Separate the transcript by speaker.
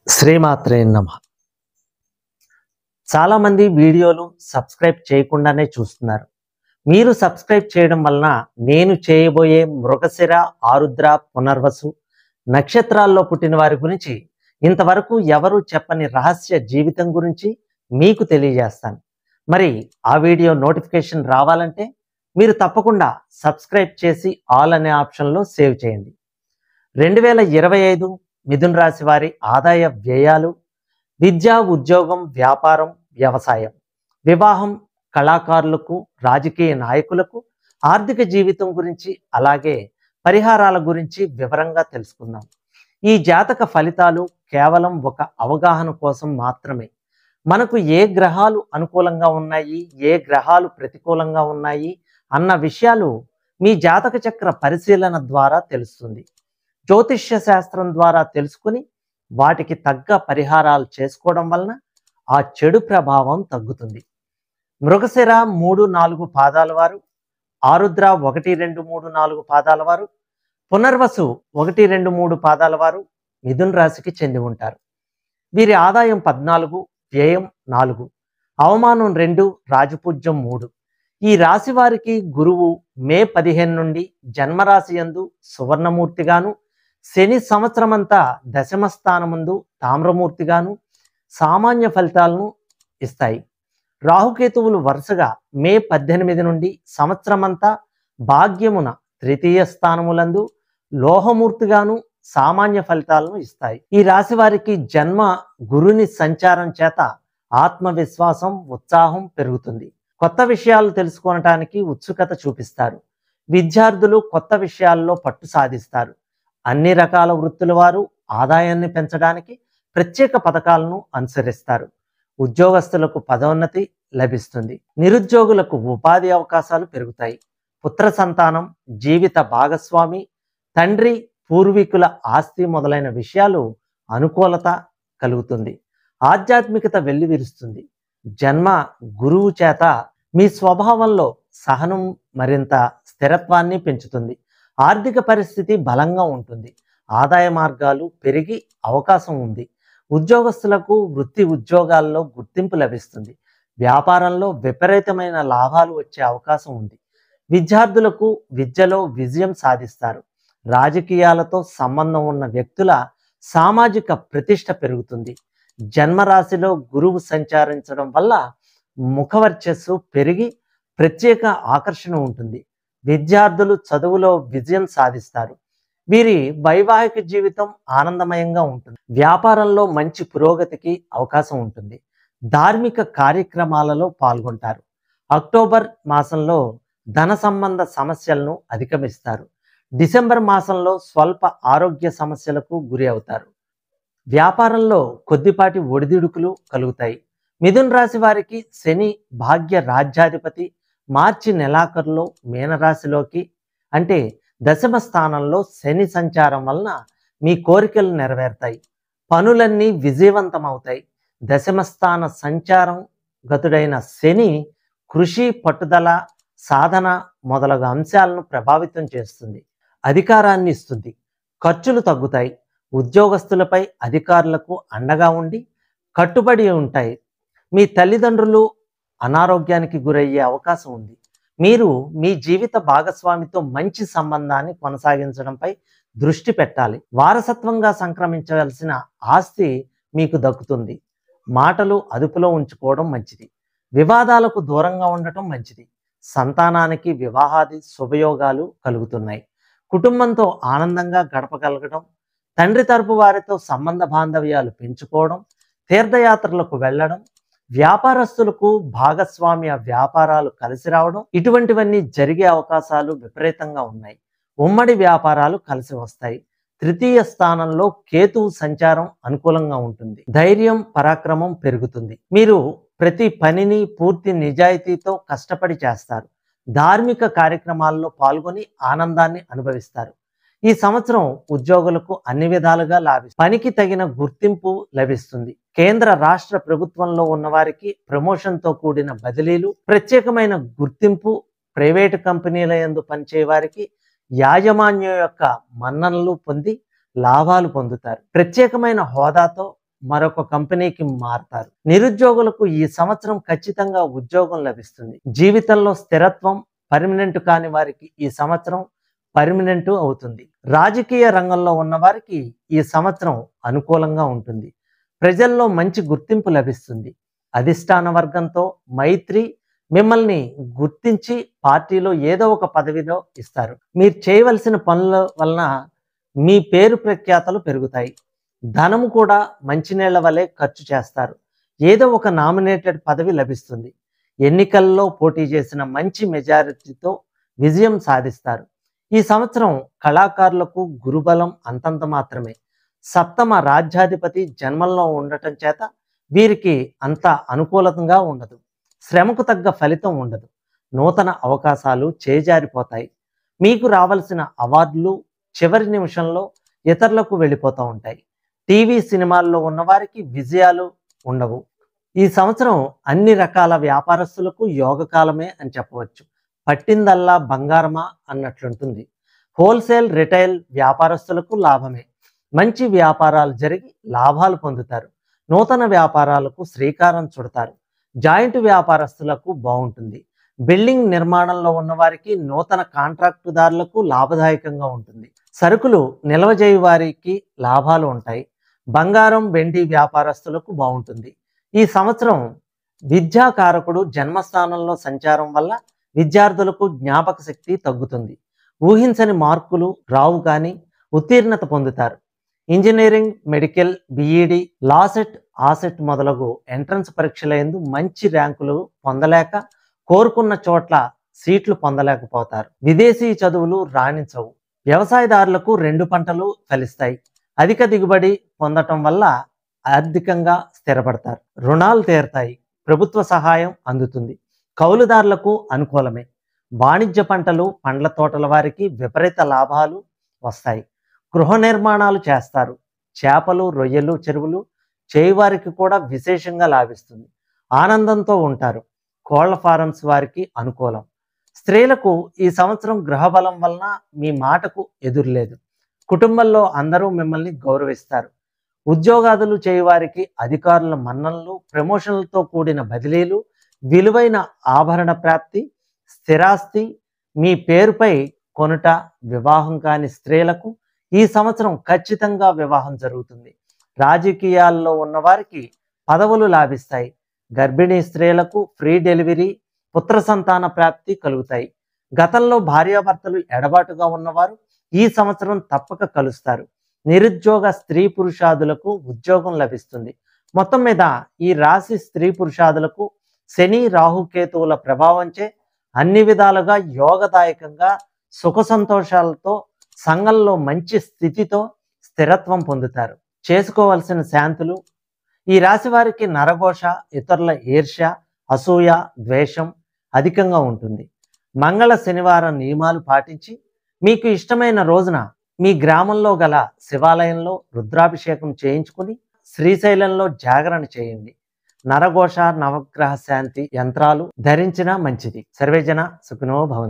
Speaker 1: శ్రీమాత్రే నమః. చాలా మంది వీడియోలు సబ్స్క్రైబ్ చేయకుండానే చూస్తున్నారు. మీరు సబ్స్క్రైబ్ చేయడం వలన నేను చేయబోయే మృగశిర, ఆరుద్ర, పునర్వసు నక్షత్రాల్లో పుట్టిన వారి గురించి ఇంతవరకు ఎవరు చెప్పని రహస్య జీవితం గురించి మీకు తెలియజేస్తాను. మరి ఆ వీడియో నోటిఫికేషన్ రావాలంటే మీరు తప్పకుండా సబ్స్క్రైబ్ చేసి ఆల్ అనే ఆప్షన్లో సేవ్ చేయండి. 2025 మిథున రాశి వారి ఆదాయ వ్యయాలు, విద్య, ఉద్యోగం, వ్యాపారం, వ్యవసాయం, వివాహం, కళాకారులకు, రాజకీయ నాయకులకు, ఆర్థిక జీవితం గురించి, అలాగే పరిహారాల గురించి వివరంగా తెలుసుకుందాం. ఈ జాతక ఫలితాలు కేవలం ఒక అవగాహన కోసం మాత్రమే. మనకు ఏ గ్రహాలు అనుకూలంగా ఉన్నాయి, ఏ గ్రహాలు ప్రతికూలంగా ఉన్నాయి అన్న విషయాలు మీ జాతక చక్ర పరిశీలన ద్వారా తెలుస్తుంది. జ్యోతిష్య శాస్త్రం ద్వారా తెలుసుకుని వాటికి తగ్గ పరిహారాలు చేసుకోవడం వలన ఆ చెడు ప్రభావం తగ్గుతుంది. మృగశిర 3-4 పాదాల వారు, ఆరుద్ర 1-2-3-4 పాదాల వారు, పునర్వసు 1-2-3 పాదాల వారు మిథున రాశికి చెంది ఉంటారు. వీరి ఆదాయం 14, వ్యయం 4, అవమానం 2, రాజపూజ్యం 3. ఈ రాశి వారికి గురువు మే 15 నుండి జన్మరాశి యందు సువర్ణమూర్తిగాను, శని సంవత్సరమంతా దశమ స్థానముందు తామ్రమూర్తిగాను సామాన్య ఫలితాలను ఇస్తాయి. రాహుకేతువులు వరుసగా మే 18 నుండి సంవత్సరమంతా భాగ్యమున తృతీయ స్థానములందు లోహమూర్తిగాను సామాన్య ఫలితాలను ఇస్తాయి. ఈ రాశి వారికి జన్మ గురుని సంచారం చేత ఆత్మవిశ్వాసం, ఉత్సాహం పెరుగుతుంది. కొత్త విషయాలు తెలుసుకోవటానికి ఉత్సుకత చూపిస్తారు. విద్యార్థులు కొత్త విషయాల్లో పట్టు సాధిస్తారు. అన్ని రకాల వృత్తుల వారు ఆదాయాన్ని పెంచడానికి ప్రత్యేక పథకాలను అనుసరిస్తారు. ఉద్యోగస్తులకు పదోన్నతి లభిస్తుంది. నిరుద్యోగులకు ఉపాధి అవకాశాలు పెరుగుతాయి. పుత్ర సంతానం, జీవిత భాగస్వామి, తండ్రి, పూర్వీకుల ఆస్తి మొదలైన విషయాలు అనుకూలత కలుగుతుంది. ఆధ్యాత్మికత వెల్లివిరుస్తుంది. జన్మ గురువు చేత మీ స్వభావంలో సహనం మరింత స్థిరత్వాన్ని పెంచుతుంది. ఆర్థిక పరిస్థితి బలంగా ఉంటుంది. ఆదాయ మార్గాలు పెరిగి అవకాశం ఉంది. ఉద్యోగస్తులకు వృత్తి ఉద్యోగాల్లో గుర్తింపు లభిస్తుంది. వ్యాపారంలో విపరీతమైన లాభాలు వచ్చే అవకాశం ఉంది. విద్యార్థులకు విద్యలో విజయం సాధిస్తారు. రాజకీయాలతో సంబంధం ఉన్న వ్యక్తుల సామాజిక ప్రతిష్ట పెరుగుతుంది. జన్మరాశిలో గురువు సంచరించడం వల్ల ముఖవర్చస్సు పెరిగి ప్రత్యేక ఆకర్షణ ఉంటుంది. విద్యార్థులు చదువులో విజయం సాధిస్తారు. వీరి వైవాహిక జీవితం ఆనందమయంగా ఉంటుంది. వ్యాపారంలో మంచి పురోగతికి అవకాశం ఉంటుంది. ధార్మిక కార్యక్రమాలలో పాల్గొంటారు. అక్టోబర్ మాసంలో ధన సంబంధ సమస్యలను అధిగమిస్తారు. డిసెంబర్ మాసంలో స్వల్ప ఆరోగ్య సమస్యలకు గురి అవుతారు. వ్యాపారంలో కొద్దిపాటి ఒడిదుడుకులు కలుగుతాయి. మిథున రాశి వారికి శని భాగ్య రాజ్యాధిపతి మార్చి నెలాఖరులో మీనరాశిలోకి అంటే దశమ స్థానంలో శని సంచారం వలన మీ కోరికలు నెరవేరుతాయి. పనులన్నీ విజయవంతమవుతాయి. దశమ స్థాన సంచారం గతుడైన శని కృషి, పట్టుదల, సాధన మొదలగు అంశాలను ప్రభావితం చేస్తుంది. అధికారాన్ని ఇస్తుంది. ఖర్చులు తగ్గుతాయి. ఉద్యోగస్తులపై అధికారులకు అండగా ఉండి కట్టుబడి ఉంటాయి. మీ తల్లిదండ్రులు అనారోగ్యానికి గురయ్యే అవకాశం ఉంది. మీరు మీ జీవిత భాగస్వామితో మంచి సంబంధాన్ని కొనసాగించడంపై దృష్టి పెట్టాలి. వారసత్వంగా సంక్రమించవలసిన ఆస్తి మీకు దక్కుతుంది. మాటలు అదుపులో ఉంచుకోవడం మంచిది. వివాదాలకు దూరంగా ఉండటం మంచిది. సంతానానికి వివాహాది శుభయోగాలు కలుగుతున్నాయి. కుటుంబంతో ఆనందంగా గడపగలగడం, తండ్రి తరపు వారితో సంబంధ బాంధవ్యాలు పెంచుకోవడం, తీర్థయాత్రలకు వెళ్ళడం, వ్యాపారస్తులకు భాగస్వామ్య వ్యాపారాలు కలిసి రావడం, ఇటువంటివన్నీ జరిగే అవకాశాలు విపరీతంగా ఉన్నాయి. ఉమ్మడి వ్యాపారాలు కలిసి వస్తాయి. తృతీయ స్థానంలో కేతువు సంచారం అనుకూలంగా ఉంటుంది. ధైర్యం, పరాక్రమం పెరుగుతుంది. మీరు ప్రతి పనిని పూర్తి నిజాయితీతో కష్టపడి చేస్తారు. ధార్మిక కార్యక్రమాల్లో పాల్గొని ఆనందాన్ని అనుభవిస్తారు. ఈ సంవత్సరం ఉద్యోగులకు అన్ని విధాలుగా పనికి తగిన గుర్తింపు లభిస్తుంది. కేంద్ర రాష్ట్ర ప్రభుత్వంలో ఉన్నవారికి ప్రమోషన్తో కూడిన బదిలీలు, ప్రత్యేకమైన గుర్తింపు, ప్రైవేటు కంపెనీల యందు పనిచేయ వారికి యాజమాన్యం యొక్క మన్ననలు పొంది లాభాలు పొందుతారు. ప్రత్యేకమైన హోదాతో మరొక కంపెనీకి మారతారు. నిరుద్యోగులకు ఈ సంవత్సరం ఖచ్చితంగా ఉద్యోగం లభిస్తుంది. జీవితంలో స్థిరత్వం పర్మనెంట్ కాని వారికి ఈ సంవత్సరం పర్మనెంట్ అవుతుంది. రాజకీయ రంగంలో ఉన్న వారికి ఈ సంవత్సరం అనుకూలంగా ఉంటుంది. ప్రజల్లో మంచి గుర్తింపు లభిస్తుంది. అధిష్టాన వర్గంతో మైత్రి మిమ్మల్ని గుర్తించి పార్టీలో ఏదో ఒక పదవిలో ఇస్తారు. మీరు చేయవలసిన పనుల వలన మీ పేరు ప్రఖ్యాతలు పెరుగుతాయి. ధనము కూడా మంచినీళ్ల వలె ఖర్చు చేస్తారు. ఏదో ఒక నామినేటెడ్ పదవి లభిస్తుంది. ఎన్నికల్లో పోటీ చేసిన మంచి మెజారిటీతో విజయం సాధిస్తారు. ఈ సంవత్సరం కళాకారులకు గురుబలం అంతంత మాత్రమే. సప్తమ రాజ్యాధిపతి జన్మంలో ఉండటం చేత వీరికి అంత అనుకూలంగా ఉండదు. శ్రమకు తగ్గ ఫలితం ఉండదు. నూతన అవకాశాలు చేజారిపోతాయి. మీకు రావాల్సిన అవార్డులు చివరి నిమిషంలో ఇతరులకు వెళ్ళిపోతూ ఉంటాయి. టీవీ సినిమాల్లో ఉన్నవారికి విజయాలు ఉండవు. ఈ సంవత్సరం అన్ని రకాల వ్యాపారస్తులకు యోగకాలమే అని చెప్పవచ్చు. పట్టిందల్లా బంగారమా అన్నట్లుంటుంది. హోల్సేల్ రిటైల్ వ్యాపారస్తులకు లాభమే. మంచి వ్యాపారాలు జరిగి లాభాలు పొందుతారు. నూతన వ్యాపారాలకు శ్రీకారం చుడతారు. జాయింట్ వ్యాపారస్తులకు బాగుంటుంది. బిల్డింగ్ నిర్మాణంలో ఉన్నవారికి నూతన కాంట్రాక్టుదారులకు లాభదాయకంగా ఉంటుంది. సరుకులు నిల్వ చేయు వారికి లాభాలు ఉంటాయి. బంగారం వెండి వ్యాపారస్తులకు బాగుంటుంది. ఈ సంవత్సరం విద్యాకారకుడు జన్మస్థానంలో సంచారం వల్ల విద్యార్థులకు జ్ఞాపక శక్తి తగ్గుతుంది. ఊహించని మార్కులు రావు కానీ ఉత్తీర్ణత పొందుతారు. ఇంజనీరింగ్, మెడికల్, బిఈడి, లాసెట్, ఆసెట్ మొదలగు ఎంట్రన్స్ పరీక్షలందు మంచి ర్యాంకులు పొందలేక కోరుకున్న చోట్ల సీట్లు పొందలేకపోతారు. విదేశీ చదువులు రాణించవు. వ్యవసాయదారులకు 2 పంటలు ఫలిస్తాయి. అధిక దిగుబడి పొందటం వల్ల ఆర్థికంగా స్థిరపడతారు. రుణాలు తీరతాయి. ప్రభుత్వ సహాయం అందుతుంది. కౌలుదారులకు అనుకూలమే. వాణిజ్య పంటలు, పండ్ల తోటల వారికి విపరీత లాభాలు వస్తాయి. గృహ నిర్మాణాలు చేస్తారు. చేపలు, రొయ్యలు చెరువులు చేయువారికి కూడా విశేషంగా లాభిస్తుంది. ఆనందంతో ఉంటారు. కోళ్ల ఫారమ్స్ వారికి అనుకూలం. స్త్రీలకు ఈ సంవత్సరం గ్రహబలం వలన మీ మాటకు ఎదురులేదు. కుటుంబంలో అందరూ మిమ్మల్ని గౌరవిస్తారు. ఉద్యోగాదులు చేయువారికి అధికారుల మన్ననలు, ప్రమోషన్లతో కూడిన బదిలీలు, విలువైన ఆభరణ ప్రాప్తి, స్థిరాస్తి మీ పేరుపై కొనుట. వివాహం కాని స్త్రీలకు ఈ సంవత్సరం ఖచ్చితంగా వివాహం జరుగుతుంది. రాజకీయాల్లో ఉన్నవారికి పదవులు లాభిస్తాయి. గర్భిణీ స్త్రీలకు ఫ్రీ డెలివరీ, పుత్ర సంతాన ప్రాప్తి కలుగుతాయి. గతంలో భార్యాభర్తలు ఎడబాటుగా ఉన్నవారు ఈ సంవత్సరం తప్పక కలుస్తారు. నిరుద్యోగ స్త్రీ పురుషాదులకు ఉద్యోగం లభిస్తుంది. మొత్తం మీద ఈ రాశి స్త్రీ పురుషాదులకు శని, రాహుకేతువుల ప్రభావంచే అన్ని విధాలుగా యోగదాయకంగా సుఖ సంతోషాలతో సంఘంలో మంచి స్థితితో స్థిరత్వం పొందుతారు. చేసుకోవలసిన శాంతులు: ఈ రాశి వారికి నరఘోష, ఇతరుల ఈర్ష్య, అసూయ, ద్వేషం అధికంగా ఉంటుంది. మంగళ శనివారం నియమాలు పాటించి మీకు ఇష్టమైన రోజున మీ గ్రామంలో గల శివాలయంలో రుద్రాభిషేకం చేయించుకుని శ్రీశైలంలో జాగరణ చేయండి. నరఘోష, నవగ్రహ శాంతి యంత్రాలు ధరించినా మంచిది. సర్వేజన సుఖినో భవంతు.